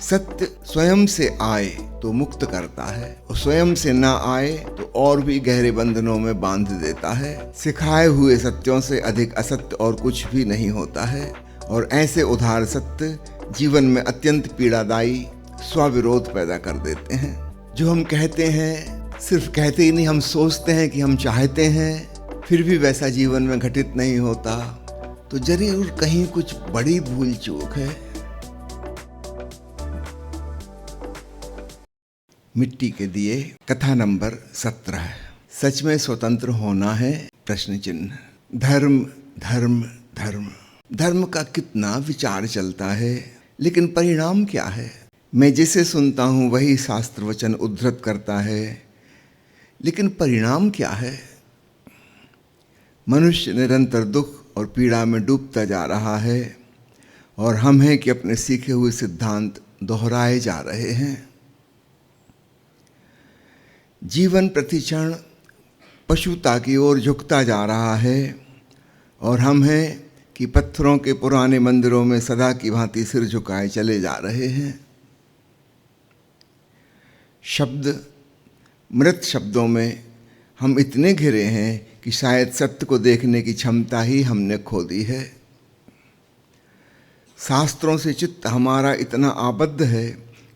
सत्य स्वयं से आए तो मुक्त करता है और स्वयं से ना आए तो और भी गहरे बंधनों में बांध देता है। सिखाए हुए सत्यों से अधिक असत्य और कुछ भी नहीं होता है और ऐसे उधार सत्य जीवन में अत्यंत पीड़ादायी स्वविरोध पैदा कर देते हैं। जो हम कहते हैं सिर्फ कहते ही नहीं, हम सोचते हैं कि हम चाहते हैं, फिर भी वैसा जीवन में घटित नहीं होता, तो जरूर कहीं कुछ बड़ी भूल चूक है। मिट्टी के दिए कथा नंबर 17। सच में स्वतंत्र होना है? प्रश्न चिन्ह। धर्म धर्म धर्म धर्म का कितना विचार चलता है, लेकिन परिणाम क्या है? मैं जिसे सुनता हूँ वही शास्त्र वचन उद्धृत करता है, लेकिन परिणाम क्या है? मनुष्य निरंतर दुख और पीड़ा में डूबता जा रहा है और हम हैं कि अपने सीखे हुए सिद्धांत दोहराए जा रहे हैं। जीवन प्रतिक्षण पशुता की ओर झुकता जा रहा है और हम हैं कि पत्थरों के पुराने मंदिरों में सदा की भांति सिर झुकाए चले जा रहे हैं। शब्द मृत शब्दों में हम इतने घिरे हैं कि शायद सत्य को देखने की क्षमता ही हमने खो दी है। शास्त्रों से चित्त हमारा इतना आबद्ध है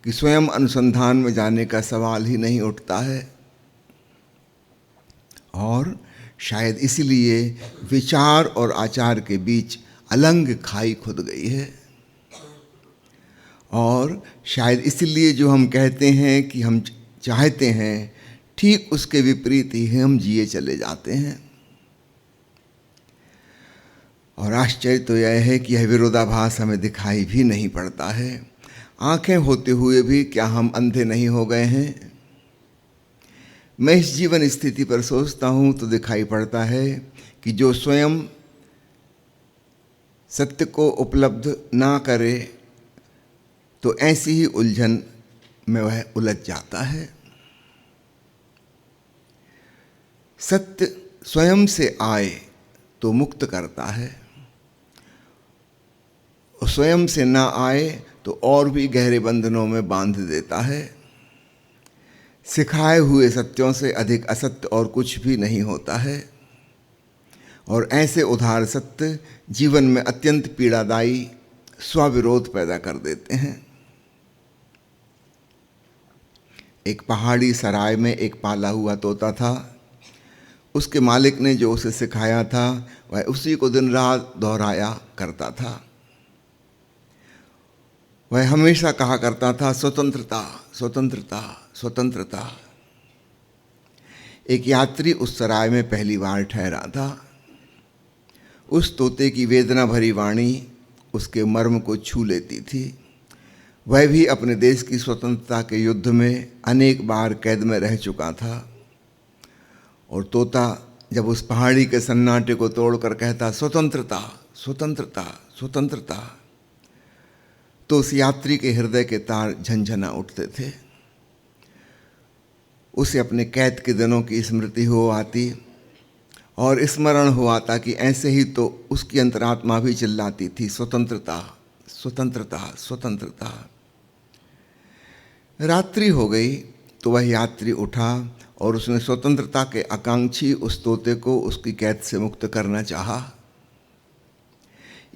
कि स्वयं अनुसंधान में जाने का सवाल ही नहीं उठता है और शायद इसलिए विचार और आचार के बीच अलंग खाई खुद गई है और शायद इसलिए जो हम कहते हैं कि हम चाहते हैं, ठीक उसके विपरीत ही हम जिए चले जाते हैं। और आश्चर्य तो यह है कि यह विरोधाभास हमें दिखाई भी नहीं पड़ता है। आंखें होते हुए भी क्या हम अंधे नहीं हो गए हैं? मैं इस जीवन स्थिति पर सोचता हूँ तो दिखाई पड़ता है कि जो स्वयं सत्य को उपलब्ध ना करे तो ऐसी ही उलझन में वह उलझ जाता है। सत्य स्वयं से आए तो मुक्त करता है और स्वयं से ना आए तो और भी गहरे बंधनों में बांध देता है। सिखाए हुए सत्यों से अधिक असत्य और कुछ भी नहीं होता है और ऐसे उधार सत्य जीवन में अत्यंत पीड़ादायी स्वविरोध पैदा कर देते हैं। एक पहाड़ी सराय में एक पाला हुआ तोता था। उसके मालिक ने जो उसे सिखाया था वह उसी को दिन रात दोहराया करता था। वह हमेशा कहा करता था, स्वतंत्रता स्वतंत्रता स्वतंत्रता। एक यात्री उस सराय में पहली बार ठहरा था। उस तोते की वेदना भरी वाणी उसके मर्म को छू लेती थी। वह भी अपने देश की स्वतंत्रता के युद्ध में अनेक बार कैद में रह चुका था और तोता जब उस पहाड़ी के सन्नाटे को तोड़कर कहता, स्वतंत्रता स्वतंत्रता स्वतंत्रता, तो उस यात्री के हृदय के तार झंझना उठते थे। उसे अपने कैद के दिनों की स्मृति हो आती और स्मरण हो आता कि ऐसे ही तो उसकी अंतरात्मा भी चिल्लाती थी, स्वतंत्रता स्वतंत्रता स्वतंत्रता। रात्रि हो गई तो वह यात्री उठा और उसने स्वतंत्रता के आकांक्षी उस तोते को उसकी कैद से मुक्त करना चाहा।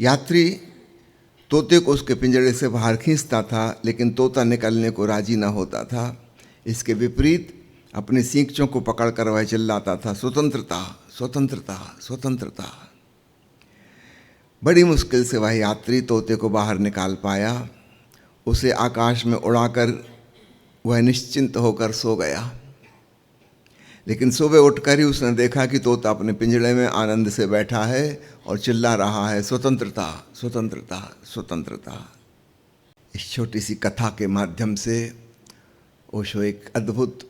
यात्री तोते को उसके पिंजरे से बाहर खींचता था, लेकिन तोता निकलने को राजी न होता था। इसके विपरीत अपने सींचों को पकड़कर वह चिल्लाता था, स्वतंत्रता स्वतंत्रता स्वतंत्रता। बड़ी मुश्किल से वह यात्री तोते को बाहर निकाल पाया। उसे आकाश में उड़ाकर वह निश्चिंत होकर सो गया, लेकिन सुबह उठकर ही उसने देखा कि तोता अपने पिंजड़े में आनंद से बैठा है और चिल्ला रहा है, स्वतंत्रता स्वतंत्रता स्वतंत्रता। इस छोटी सी कथा के माध्यम से ओशो एक अद्भुत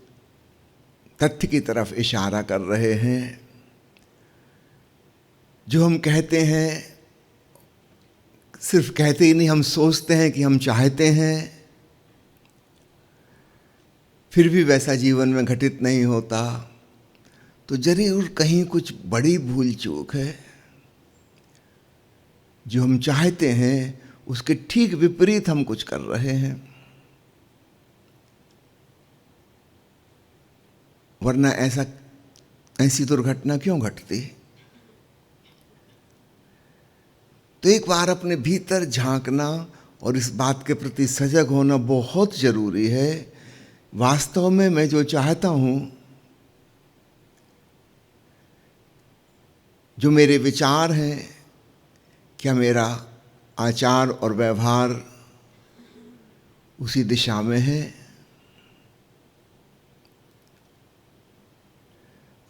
तथ्य की तरफ इशारा कर रहे हैं। जो हम कहते हैं सिर्फ कहते ही नहीं, हम सोचते हैं कि हम चाहते हैं, फिर भी वैसा जीवन में घटित नहीं होता, तो जरूर कहीं कुछ बड़ी भूल चूक है। जो हम चाहते हैं उसके ठीक विपरीत हम कुछ कर रहे हैं। वरना ऐसी दुर्घटना क्यों घटती। तो एक बार अपने भीतर झांकना और इस बात के प्रति सजग होना बहुत जरूरी है। वास्तव में मैं जो चाहता हूं, जो मेरे विचार हैं, क्या मेरा आचार और व्यवहार उसी दिशा में है।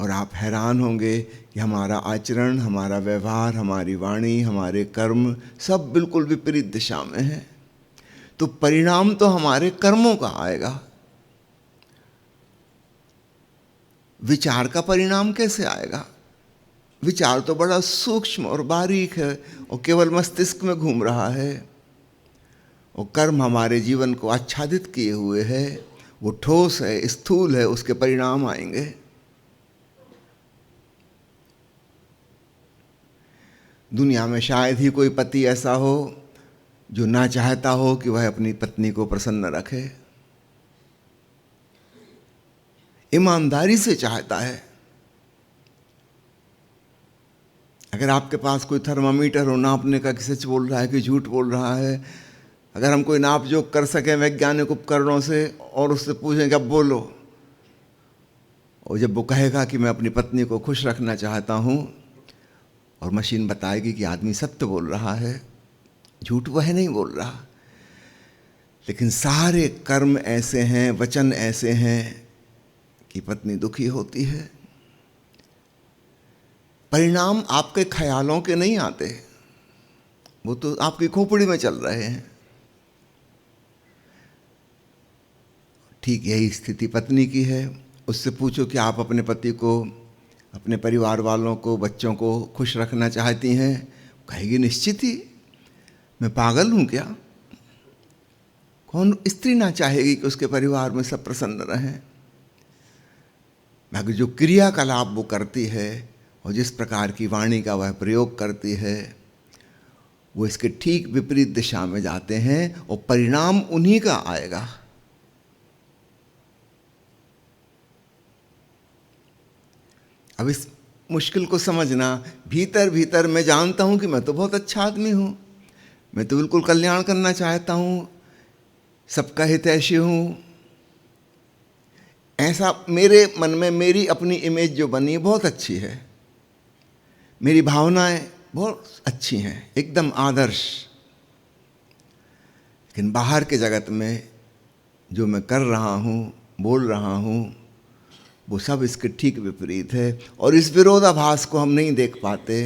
और आप हैरान होंगे कि हमारा आचरण, हमारा व्यवहार, हमारी वाणी, हमारे कर्म सब बिल्कुल विपरीत दिशा में है। तो परिणाम तो हमारे कर्मों का आएगा। विचार का परिणाम कैसे आएगा? विचार तो बड़ा सूक्ष्म और बारीक है और केवल मस्तिष्क में घूम रहा है। और कर्म हमारे जीवन को आच्छादित किए हुए है, वो ठोस है, स्थूल है, उसके परिणाम आएंगे। दुनिया में शायद ही कोई पति ऐसा हो जो ना चाहता हो कि वह अपनी पत्नी को प्रसन्न रखे। ईमानदारी से चाहता है। अगर आपके पास कोई थर्मामीटर हो नापने का कि सच बोल रहा है कि झूठ बोल रहा है, अगर हम कोई नाप जोख कर सकें वैज्ञानिक उपकरणों से और उससे पूछें कि अब बोलो, और जब वो कहेगा कि मैं अपनी पत्नी को खुश रखना चाहता हूँ, और मशीन बताएगी कि आदमी सत्य बोल रहा है, झूठ वह नहीं बोल रहा। लेकिन सारे कर्म ऐसे हैं, वचन ऐसे हैं कि पत्नी दुखी होती है। परिणाम आपके ख्यालों के नहीं आते, वो तो आपकी खोपड़ी में चल रहे हैं। ठीक यही स्थिति पत्नी की है। उससे पूछो कि आप अपने पति को, अपने परिवार वालों को, बच्चों को खुश रखना चाहती हैं, कहेगी निश्चित ही, मैं पागल हूं क्या? कौन स्त्री ना चाहेगी कि उसके परिवार में सब प्रसन्न रहें? मगर जो क्रियाकलाप वो करती है और जिस प्रकार की वाणी का वह प्रयोग करती है, वो इसके ठीक विपरीत दिशा में जाते हैं और परिणाम उन्हीं का आएगा। अब इस मुश्किल को समझना, भीतर भीतर मैं जानता हूं कि मैं तो बहुत अच्छा आदमी हूं, मैं तो बिल्कुल कल्याण करना चाहता हूं, सबका हितैषी हूं। ऐसा मेरे मन में मेरी अपनी इमेज जो बनी बहुत अच्छी है, मेरी भावनाएं बहुत अच्छी हैं, एकदम आदर्श। लेकिन बाहर के जगत में जो मैं कर रहा हूं, बोल रहा हूं, वो सब इसके ठीक विपरीत है। और इस विरोधाभास को हम नहीं देख पाते,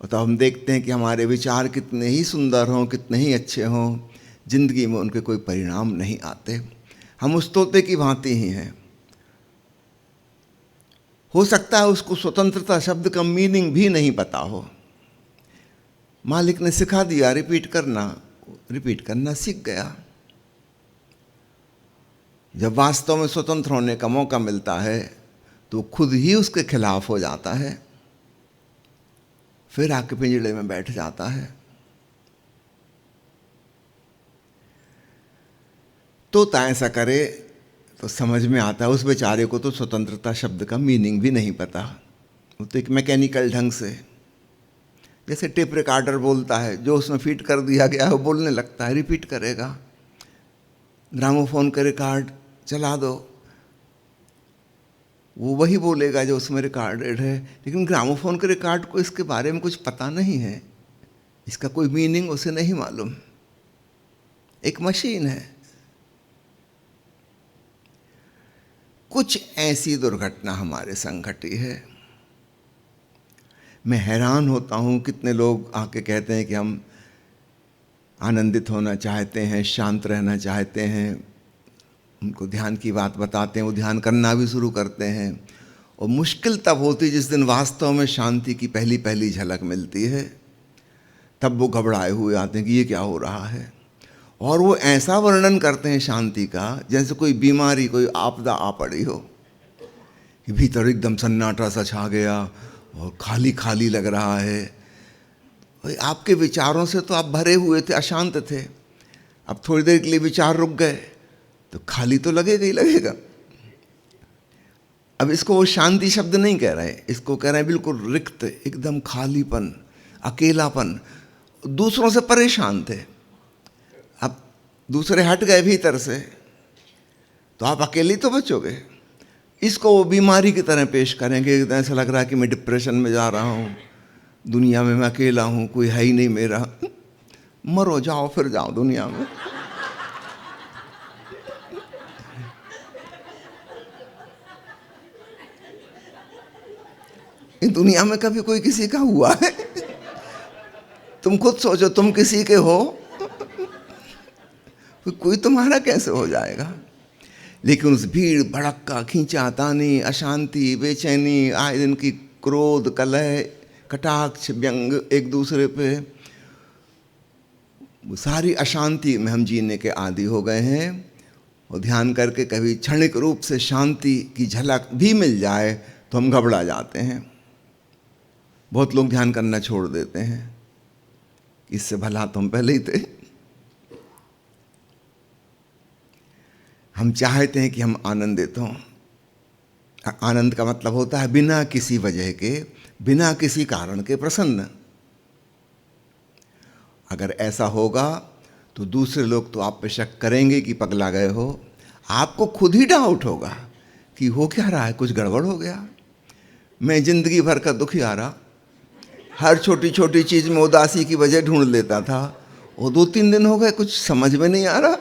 और तो हम देखते हैं कि हमारे विचार कितने ही सुंदर हों, कितने ही अच्छे हों, जिंदगी में उनके कोई परिणाम नहीं आते। हम उस तोते की भांति ही हैं। हो सकता है उसको स्वतंत्रता शब्द का मीनिंग भी नहीं पता हो, मालिक ने सिखा दिया रिपीट करना सीख गया। जब वास्तव में स्वतंत्र होने का मौका मिलता है तो खुद ही उसके खिलाफ हो जाता है, फिर आके पिंजड़े में बैठ जाता है। तोता ऐसा करे तो समझ में आता है। उस बेचारे को तो स्वतंत्रता शब्द का मीनिंग भी नहीं पता। वो तो एक मैकेनिकल ढंग से, जैसे टेप रिकॉर्डर बोलता है, जो उसमें फीड कर दिया गया है वो बोलने लगता है, रिपीट करेगा। ग्रामोफोन का रिकॉर्ड चला दो, वो वही बोलेगा जो उसमें रिकॉर्डेड है। लेकिन ग्रामोफोन के रिकॉर्ड को इसके बारे में कुछ पता नहीं है, इसका कोई मीनिंग उसे नहीं मालूम। एक मशीन है। कुछ ऐसी दुर्घटना हमारे संग घटी है। मैं हैरान होता हूँ, कितने लोग आके कहते हैं कि हम आनंदित होना चाहते हैं, शांत रहना चाहते हैं, उनको ध्यान की बात बताते हैं, वो ध्यान करना भी शुरू करते हैं। और मुश्किल तब होती जिस दिन वास्तव में शांति की पहली पहली झलक मिलती है, तब वो घबराए हुए आते हैं कि ये क्या हो रहा है। और वो ऐसा वर्णन करते हैं शांति का जैसे कोई बीमारी, कोई आपदा आ पड़ी हो, कि भीतर एकदम सन्नाटा सा छा गया और खाली खाली लग रहा है। भाई आपके विचारों से तो आप भरे हुए थे, अशांत थे, अब थोड़ी देर के लिए विचार रुक गए तो खाली तो लगेगा ही लगेगा। अब इसको वो शांति शब्द नहीं कह रहे, इसको कह रहे हैं बिल्कुल रिक्त, एकदम खालीपन, अकेलापन। दूसरों से परेशान थे, अब दूसरे हट गए भीतर से तो आप अकेले तो बचोगे। इसको वो बीमारी की तरह पेश करेंगे, ऐसा लग रहा है कि मैं डिप्रेशन में जा रहा हूँ, दुनिया में मैं अकेला हूँ, कोई है ही नहीं मेरा। मरो, जाओ फिर जाओ दुनिया में। इस दुनिया में कभी कोई किसी का हुआ है? तुम खुद सोचो, तुम किसी के हो, कोई तुम्हारा कैसे हो जाएगा? लेकिन उस भीड़ भड़क्का, खींचा तानी, अशांति, बेचैनी, आए दिन की क्रोध, कलह, कटाक्ष, व्यंग एक दूसरे पे, सारी अशांति में हम जीने के आदी हो गए हैं। और ध्यान करके कभी क्षणिक रूप से शांति की झलक भी मिल जाए तो हम घबरा जाते हैं। बहुत लोग ध्यान करना छोड़ देते हैं, इससे भला तो हम पहले ही थे। हम चाहते हैं कि हम आनंदित हों। आनंद का मतलब होता है बिना किसी वजह के, बिना किसी कारण के प्रसन्न। अगर ऐसा होगा तो दूसरे लोग तो आप पे शक करेंगे कि पगला गए हो, आपको खुद ही डाउट होगा कि हो क्या रहा है, कुछ गड़बड़ हो गया। मैं जिंदगी भर का दुखियारा, हर छोटी छोटी चीज में उदासी की वजह ढूंढ लेता था, और 2-3 दिन हो गए कुछ समझ में नहीं आ रहा,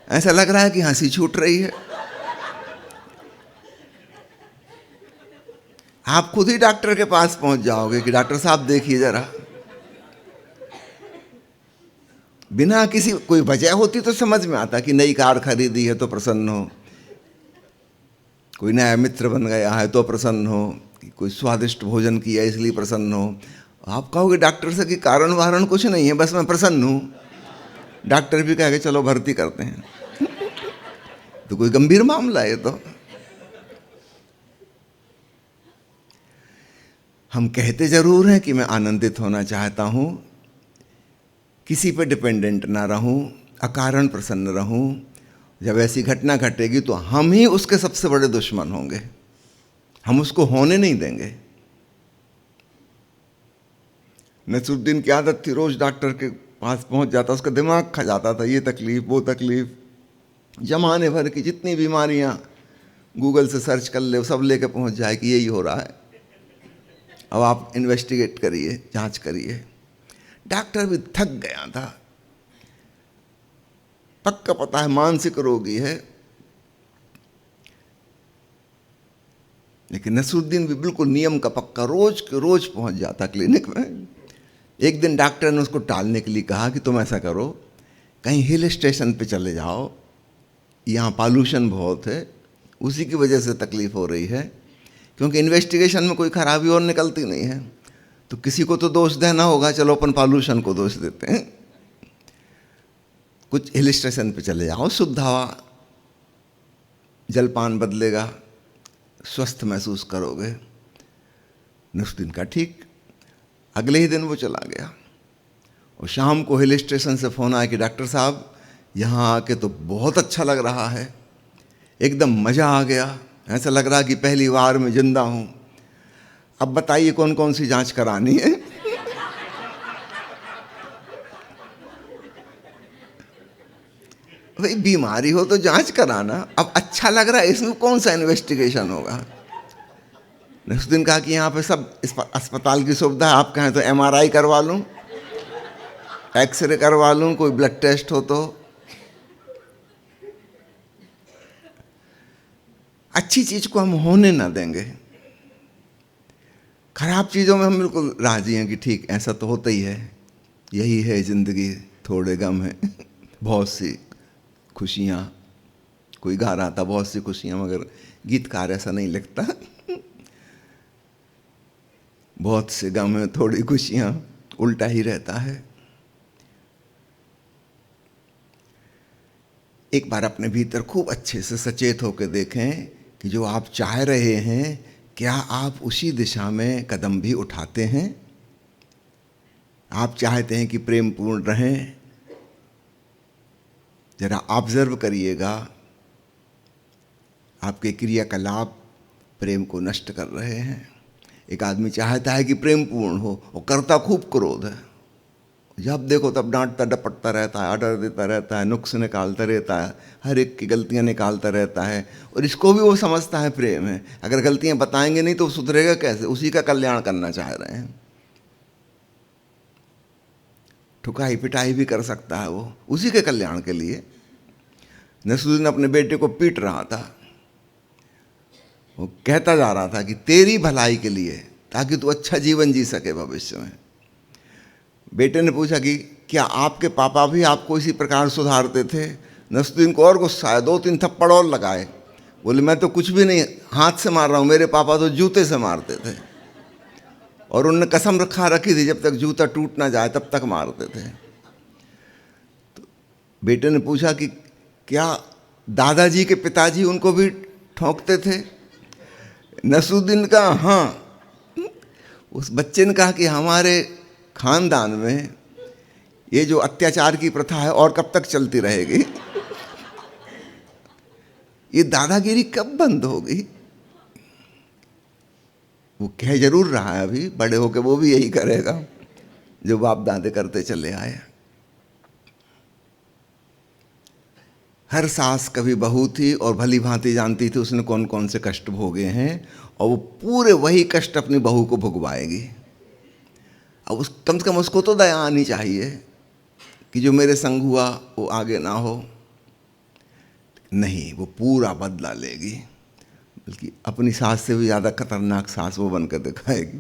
ऐसा लग रहा है कि हंसी छूट रही है। आप खुद ही डॉक्टर के पास पहुंच जाओगे कि डॉक्टर साहब देखिए जरा। बिना किसी कोई वजह होती तो समझ में आता कि नई कार खरीदी है तो प्रसन्न हो, कोई नया मित्र बन गया है तो प्रसन्न हो, कोई स्वादिष्ट भोजन किया इसलिए प्रसन्न हो। आप कहोगे डॉक्टर से कि कारण वारण कुछ नहीं है, बस मैं प्रसन्न हूं। डॉक्टर भी कहेगा चलो भर्ती करते हैं। तो कोई गंभीर मामला है। तो हम कहते जरूर हैं कि मैं आनंदित होना चाहता हूं, किसी पे डिपेंडेंट ना रहूं, अकारण प्रसन्न रहूं। जब ऐसी घटना घटेगी तो हम ही उसके सबसे बड़े दुश्मन होंगे, हम उसको होने नहीं देंगे। नसरुद्दीन की आदत थी, रोज डॉक्टर के पास पहुंच जाता, उसका दिमाग खा जाता था, ये तकलीफ वो तकलीफ, जमाने भर की जितनी बीमारियां गूगल से सर्च कर ले सब लेके पहुंच जाए कि यही हो रहा है, अब आप इन्वेस्टिगेट करिए, जांच करिए। डॉक्टर भी थक गया था, पक्का पता है मानसिक रोगी है, लेकिन नसरुद्दीन भी बिल्कुल नियम का पक्का, रोज के रोज पहुंच जाता क्लिनिक में। एक दिन डॉक्टर ने उसको टालने के लिए कहा कि तुम ऐसा करो, कहीं हिल स्टेशन पे चले जाओ, यहाँ पॉल्यूशन बहुत है, उसी की वजह से तकलीफ हो रही है, क्योंकि इन्वेस्टिगेशन में कोई खराबी और निकलती नहीं है, तो किसी को तो दोष देना होगा, चलो अपन पॉल्यूशन को दोष देते हैं। कुछ हिल स्टेशन पे चले जाओ, शुद्ध हवा, जलपान बदलेगा, स्वस्थ महसूस करोगे। नसरुद्दीन का ठीक। अगले ही दिन वो चला गया, और शाम को हिल स्टेशन से फ़ोन आया कि डॉक्टर साहब यहाँ आके तो बहुत अच्छा लग रहा है, एकदम मज़ा आ गया, ऐसा लग रहा कि पहली बार मैं जिंदा हूँ। अब बताइए कौन कौन सी जांच करानी है। भाई बीमारी हो तो जांच कराना, अब अच्छा लग रहा है इसमें कौन सा इन्वेस्टिगेशन होगा। नसरुद्दीन कहा कि यहाँ पे सब अस्पताल की सुविधा है, आप कहें तो MRI करवा लूँ, एक्सरे करवा लूँ, कोई ब्लड टेस्ट हो तो। अच्छी चीज को हम होने ना देंगे, खराब चीजों में हम बिल्कुल राजी हैं कि ठीक ऐसा तो होता ही है, यही है जिंदगी, थोड़े गम है बहुत सी खुशियाँ। कोई गा रहा था बहुत सी खुशियाँ, मगर गीतकार ऐसा नहीं लिखता। बहुत से गम है थोड़ी खुशियाँ, उल्टा ही रहता है। एक बार अपने भीतर खूब अच्छे से सचेत होकर देखें कि जो आप चाह रहे हैं, क्या आप उसी दिशा में कदम भी उठाते हैं। आप चाहते हैं कि प्रेम पूर्ण रहें, जरा ऑब्जर्व करिएगा आपके क्रियाकलाप प्रेम को नष्ट कर रहे हैं। एक आदमी चाहता है कि प्रेम पूर्ण हो और करता खूब क्रोध है। जब देखो तब डांटता डपटता रहता है, ऑर्डर देता रहता है, नुक्स निकालता रहता है, हर एक की गलतियां निकालता रहता है। और इसको भी वो समझता है प्रेम है। अगर गलतियां बताएंगे नहीं तो सुधरेगा कैसे? उसी का कल्याण करना चाह रहे हैं। ठुकाई पिटाई भी कर सकता है वो उसी के कल्याण के लिए। नसरुद्दीन अपने बेटे को पीट रहा था। वो कहता जा रहा था कि तेरी भलाई के लिए, ताकि तू अच्छा जीवन जी सके भविष्य में। बेटे ने पूछा कि क्या आपके पापा भी आपको इसी प्रकार सुधारते थे? नसरुद्दीन को और गुस्सा आया, 2-3 थप्पड़ और लगाए। बोले मैं तो कुछ भी नहीं हाथ से मार रहा हूँ, मेरे पापा तो जूते से मारते थे। और उनने कसम रखी थी जब तक जूता टूट ना जाए तब तक मारते थे। तो बेटे ने पूछा कि क्या दादाजी के पिताजी उनको भी ठोंकते थे? नसरुद्दीन का हाँ। उस बच्चे ने कहा कि हमारे खानदान में ये जो अत्याचार की प्रथा है और कब तक चलती रहेगी? ये दादागिरी कब बंद होगी? वो कह जरूर रहा है अभी, बड़े होके वो भी यही करेगा जो बाप दादे करते चले आए। हर सास कभी बहू थी और भली भांति जानती थी उसने कौन कौन से कष्ट भोगे हैं, और वो पूरे वही कष्ट अपनी बहू को भुगवाएगी। अब उस कम से कम उसको तो दया आनी चाहिए कि जो मेरे संग हुआ वो आगे ना हो। नहीं, वो पूरा बदला लेगी, बल्कि अपनी सास से भी ज़्यादा खतरनाक सास वो बनकर दिखाएगी।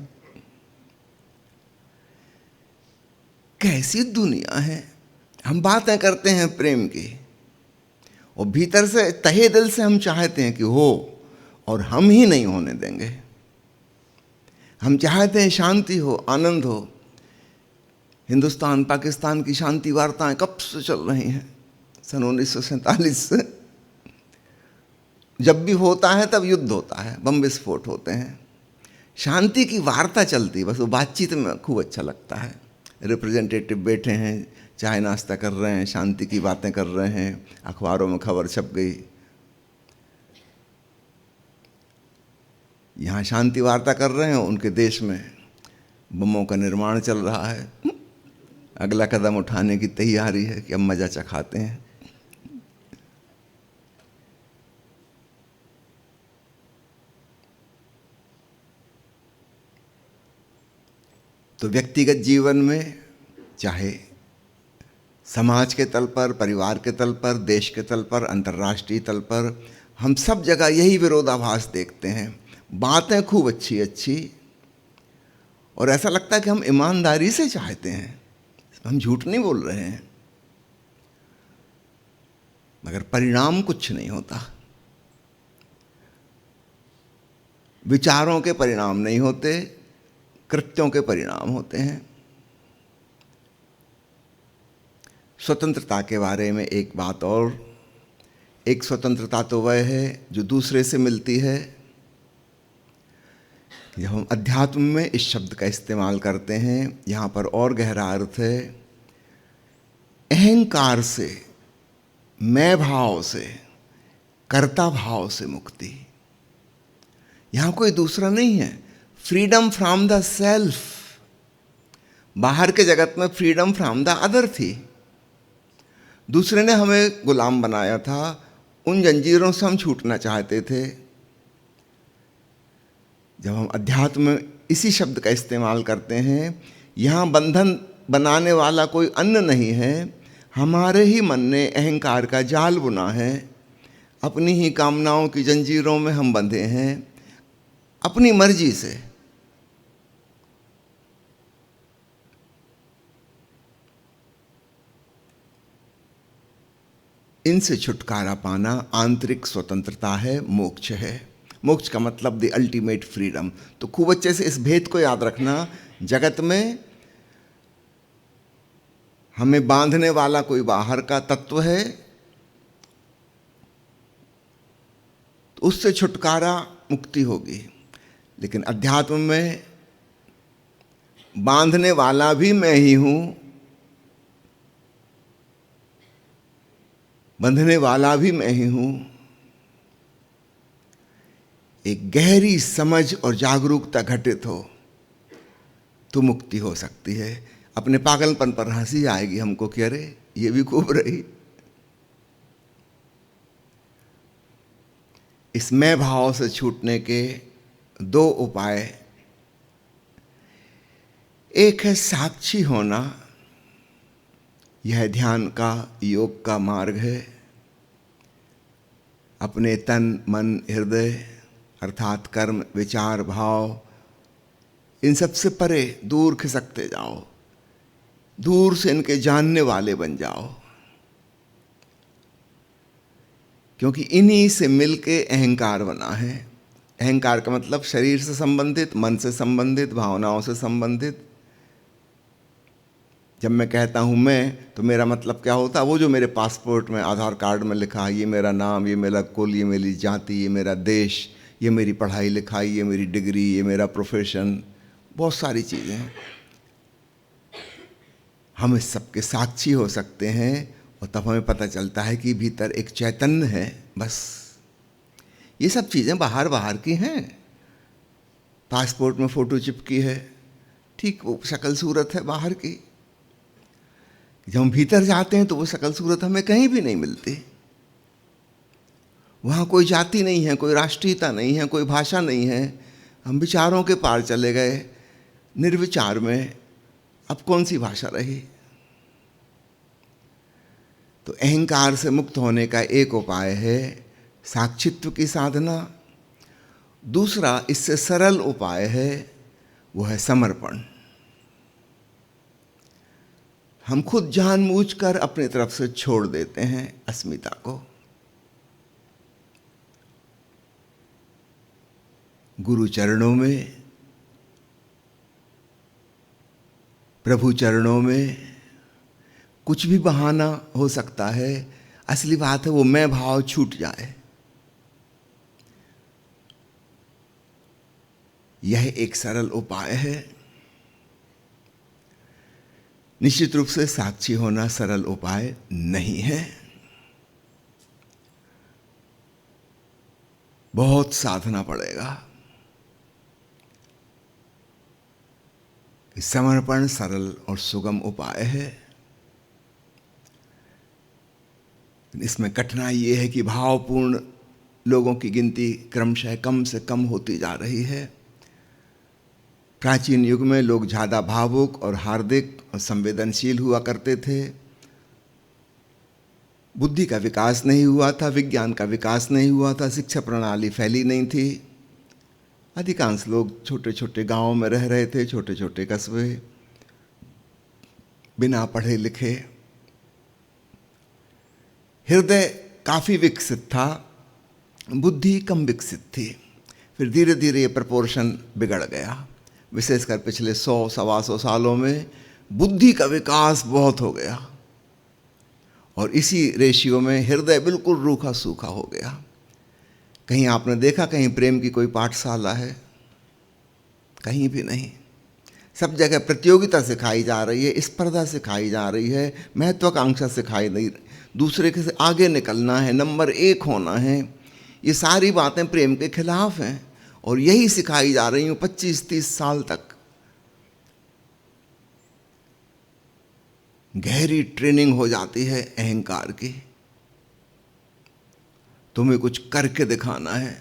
कैसी दुनिया है! हम बातें करते हैं प्रेम की और भीतर से तहे दिल से हम चाहते हैं कि हो, और हम ही नहीं होने देंगे। हम चाहते हैं शांति हो, आनंद हो। हिंदुस्तान पाकिस्तान की शांति वार्ताएं कब से चल रही हैं? सन 1947 से। जब भी होता है तब युद्ध होता है, बम विस्फोट होते हैं। शांति की वार्ता चलती, बस वो बातचीत में खूब अच्छा लगता है। रिप्रेजेंटेटिव बैठे हैं, चाय नाश्ता कर रहे हैं, शांति की बातें कर रहे हैं, अखबारों में खबर छप गई। यहाँ शांति वार्ता कर रहे हैं, उनके देश में बमों का निर्माण चल रहा है। अगला कदम उठाने की तैयारी है कि अब मजा चखाते हैं। तो व्यक्तिगत जीवन में, चाहे समाज के तल पर, परिवार के तल पर, देश के तल पर, अंतर्राष्ट्रीय तल पर, हम सब जगह यही विरोधाभास देखते हैं। बातें खूब अच्छी अच्छी, और ऐसा लगता है कि हम ईमानदारी से चाहते हैं, हम झूठ नहीं बोल रहे हैं, मगर परिणाम कुछ नहीं होता। विचारों के परिणाम नहीं होते, कृत्यों के परिणाम होते हैं। स्वतंत्रता के बारे में एक बात और, एक स्वतंत्रता तो वह है जो दूसरे से मिलती है। जब हम अध्यात्म में इस शब्द का इस्तेमाल करते हैं, यहाँ पर और गहरा अर्थ है। अहंकार से, मैं भाव से, कर्ता भाव से मुक्ति। यहाँ कोई दूसरा नहीं है। Freedom from the self. बाहर के जगत में फ्रीडम फ्रॉम द अदर थी। दूसरे ने हमें गुलाम बनाया था, उन जंजीरों से हम छूटना चाहते थे। जब हम अध्यात्म में इसी शब्द का इस्तेमाल करते हैं, यहाँ बंधन बनाने वाला कोई अन्य नहीं है, हमारे ही मन ने अहंकार का जाल बुना है। अपनी ही कामनाओं की जंजीरों में हम बंधे हैं, अपनी मर्जी से। इनसे छुटकारा पाना आंतरिक स्वतंत्रता है, मोक्ष है। मोक्ष का मतलब द अल्टीमेट फ्रीडम। तो खूब अच्छे से इस भेद को याद रखना। जगत में हमें बांधने वाला कोई बाहर का तत्व है, तो उससे छुटकारा, मुक्ति होगी। लेकिन अध्यात्म में बांधने वाला भी मैं ही हूं, बंधने वाला भी मैं ही हूं। एक गहरी समझ और जागरूकता घटित हो तो मुक्ति हो सकती है। अपने पागलपन पर हंसी आएगी हमको कि अरे ये भी खूब रही। इस मैं भाव से छूटने के दो उपाय, एक है साक्षी होना, यह ध्यान का योग का मार्ग है। अपने तन मन हृदय अर्थात कर्म विचार भाव इन सबसे परे दूर खिसकते जाओ, दूर से इनके जानने वाले बन जाओ, क्योंकि इन्हीं से मिलके अहंकार बना है। अहंकार का मतलब शरीर से संबंधित, मन से संबंधित, भावनाओं से संबंधित। जब मैं कहता हूँ मैं, तो मेरा मतलब क्या होता है? वो जो मेरे पासपोर्ट में आधार कार्ड में लिखा है, ये मेरा नाम, ये मेरा कुल, ये मेरी जाति, ये मेरा देश, ये मेरी पढ़ाई लिखाई, ये मेरी डिग्री, ये मेरा प्रोफेशन, बहुत सारी चीज़ें हैं। हम इस सब के साक्षी हो सकते हैं और तब हमें पता चलता है कि भीतर एक चैतन्य है। बस ये सब चीज़ें बाहर बाहर की हैं। पासपोर्ट में फ़ोटो चिपकी है, ठीक वो शक्ल सूरत है बाहर की। जब हम भीतर जाते हैं तो वो शक्ल सूरत हमें कहीं भी नहीं मिलती। वहाँ कोई जाति नहीं है, कोई राष्ट्रीयता नहीं है, कोई भाषा नहीं है। हम विचारों के पार चले गए, निर्विचार में अब कौन सी भाषा रही? तो अहंकार से मुक्त होने का एक उपाय है साक्षित्व की साधना। दूसरा इससे सरल उपाय है, वो है समर्पण। हम खुद जानबूझकर अपनी तरफ से छोड़ देते हैं अस्मिता को। गुरु चरणों में, प्रभु चरणों में कुछ भी बहाना हो सकता है। असली बात है वो मैं भाव छूट जाए। यह एक सरल उपाय है। निश्चित रूप से साक्षी होना सरल उपाय नहीं है। बहुत साधना पड़ेगा। समर्पण सरल और सुगम उपाय है। इसमें कठिनाई ये है कि भावपूर्ण लोगों की गिनती क्रमशः कम से कम होती जा रही है। प्राचीन युग में लोग ज़्यादा भावुक और हार्दिक और संवेदनशील हुआ करते थे। बुद्धि का विकास नहीं हुआ था, विज्ञान का विकास नहीं हुआ था, शिक्षा प्रणाली फैली नहीं थी। अधिकांश लोग छोटे छोटे गांवों में रह रहे थे, छोटे छोटे कस्बे, बिना पढ़े लिखे। हृदय काफ़ी विकसित था, बुद्धि कम विकसित थी। फिर धीरे धीरे ये प्रपोर्शन बिगड़ गया। विशेषकर पिछले 100-125 सालों में बुद्धि का विकास बहुत हो गया और इसी रेशियो में हृदय बिल्कुल रूखा सूखा हो गया। कहीं आपने देखा कहीं प्रेम की कोई पाठशाला है? कहीं भी नहीं। सब जगह प्रतियोगिता सिखाई जा रही है, स्पर्धा सिखाई जा रही है, महत्वाकांक्षा सिखाई नहीं, दूसरे के से आगे निकलना है, नंबर 1 होना है। ये सारी बातें प्रेम के खिलाफ हैं और यही सिखाई जा रही हूँ 25-30 साल तक। गहरी ट्रेनिंग हो जाती है अहंकार की। तुम्हें कुछ करके दिखाना है।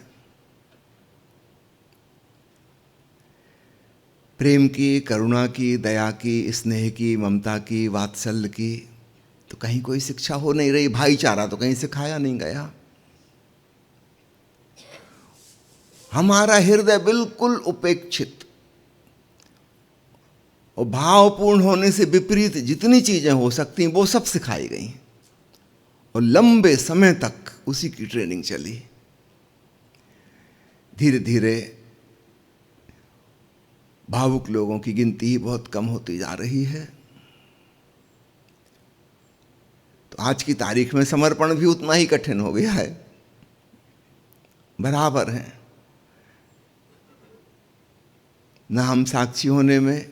प्रेम की, करुणा की, दया की, स्नेह की, ममता की, वात्सल्य की तो कहीं कोई शिक्षा हो नहीं रही। भाईचारा तो कहीं सिखाया नहीं गया। हमारा हृदय बिल्कुल उपेक्षित और भावपूर्ण होने से विपरीत जितनी चीजें हो सकती हैं वो सब सिखाई गई और लंबे समय तक उसी की ट्रेनिंग चली। धीरे धीरे भावुक लोगों की गिनती ही बहुत कम होती जा रही है। तो आज की तारीख में समर्पण भी उतना ही कठिन हो गया है, बराबर है। न हम साक्षी होने में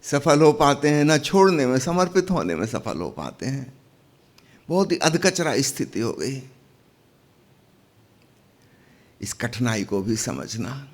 सफल हो पाते हैं, न छोड़ने में, समर्पित होने में सफल हो पाते हैं। बहुत ही अधकचरा स्थिति हो गई। इस कठिनाई को भी समझना।